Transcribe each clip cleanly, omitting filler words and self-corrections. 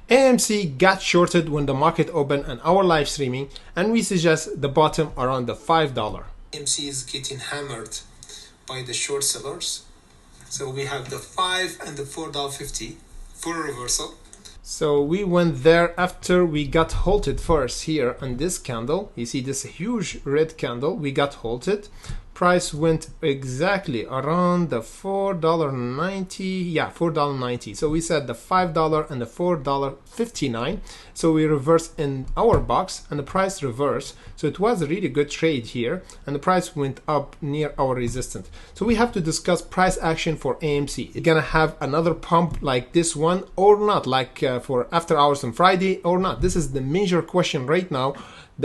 AMC got shorted when the market opened on our live streaming, and we suggest the bottom around the $5. AMC is getting hammered by the short sellers. So we have the $5 and the $4.50 for a reversal. So we went there after we got halted first here on this candle. You see this huge red candle, we got halted. Price went exactly around the $4.90, yeah, $4.90. So we said the $5 and the $4.59. So we reversed in our box and the price reversed. So it was a really good trade here and the price went up near our resistance. So we have to discuss price action for AMC. It's gonna have another pump like this one or not, like for after hours on Friday or not. This is the major question right now.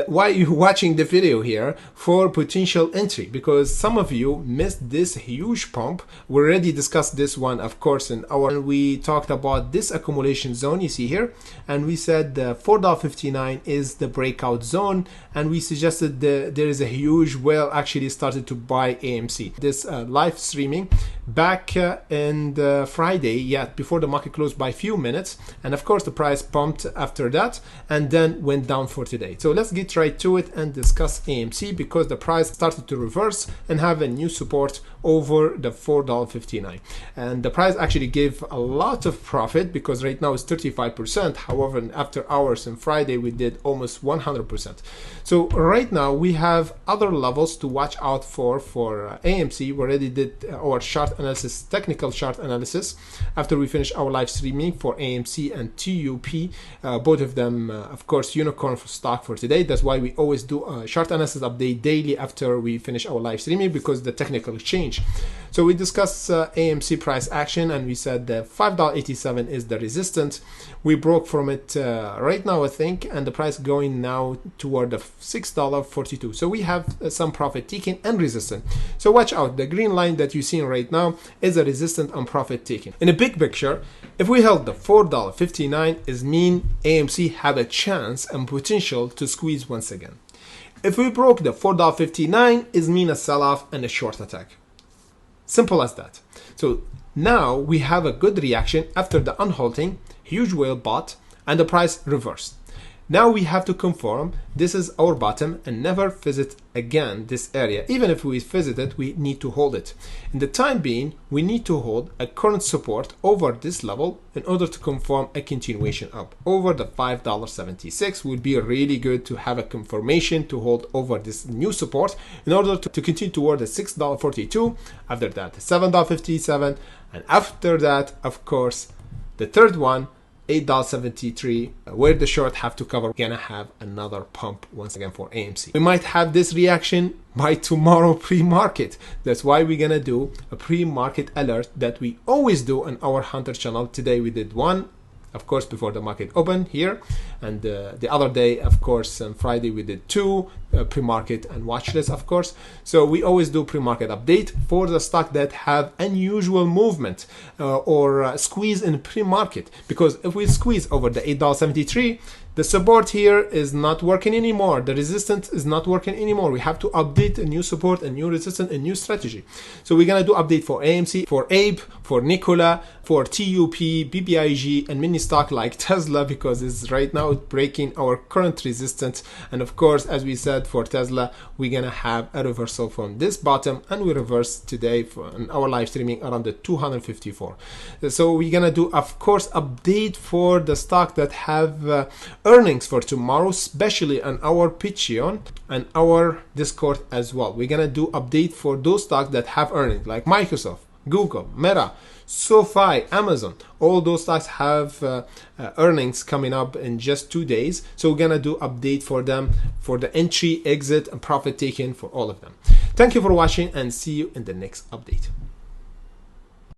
Why are you watching the video here for potential entry? Because some of you missed this huge pump. We already discussed this one, of course, we talked about this accumulation zone you see here, and we said the $4.59 is the breakout zone, and we suggested there is a huge whale actually started to buy AMC. This live streaming back in the Friday, yeah, before the market closed by a few minutes, and of course the price pumped after that and then went down for today. So let's get right to it and discuss AMC, because the price started to reverse and have a new support over the $4.59, and the price actually gave a lot of profit because right now it's 35%. However, after hours on Friday we did almost 100%. So right now we have other levels to watch out for AMC. We already did our chart analysis, technical chart analysis, after we finished our live streaming for AMC and TUP, both of them of course unicorn for stock for today. That's why we always do a chart analysis update daily after we finish our live streaming, because the technical change. So we discussed AMC price action, and we said the $5.87 is the resistance. We broke from it right now, I think, and the price going now toward the $6.42. So we have some profit taking and resistance. So watch out. The green line that you're seeing right now is a resistance and profit taking. In a big picture, if we held the $4.59, is mean AMC had a chance and potential to squeeze once again. If we broke the $4.59, is mean a sell-off and a short attack. Simple as that. So now we have a good reaction after the unhalting, huge whale bought, and the price reversed. Now we have to confirm this is our bottom and never visit again this area. Even if we visit it, we need to hold it. In the time being, we need to hold a current support over this level in order to confirm a continuation up. Over the $5.76 would be really good to have a confirmation to hold over this new support in order to continue toward the $6.42, after that $7.57, and after that, of course, the third one, $8.73, where the short have to cover. We're gonna have another pump once again for AMC. We might have this reaction by tomorrow pre-market. That's why we're gonna do a pre-market alert that we always do on our Hunter channel. Today we did one, of course, before the market opened here, and the other day, of course, on Friday we did two pre-market and watch list, of course. So we always do pre-market update for the stock that have unusual movement or squeeze in pre-market, because if we squeeze over the $8.73, the support here is not working anymore. The resistance is not working anymore. We have to update a new support, a new resistance, a new strategy. So we're gonna do update for AMC, for ABE, for NKLA, for TUP, BBIG, and mini stock like Tesla, because it's right now breaking our current resistance. And of course, as we said, for Tesla, we're gonna have a reversal from this bottom, and we reverse today for our live streaming around the 254. So we're gonna do, of course, update for the stock that have earnings for tomorrow, especially on our Patreon and our Discord as well. We're gonna do update for those stocks that have earnings, like Microsoft, Google, Meta, SoFi, Amazon. All those stocks have earnings coming up in just 2 days. So we're gonna do update for them, for the entry, exit, and profit taken for all of them. Thank you for watching, and see you in the next update.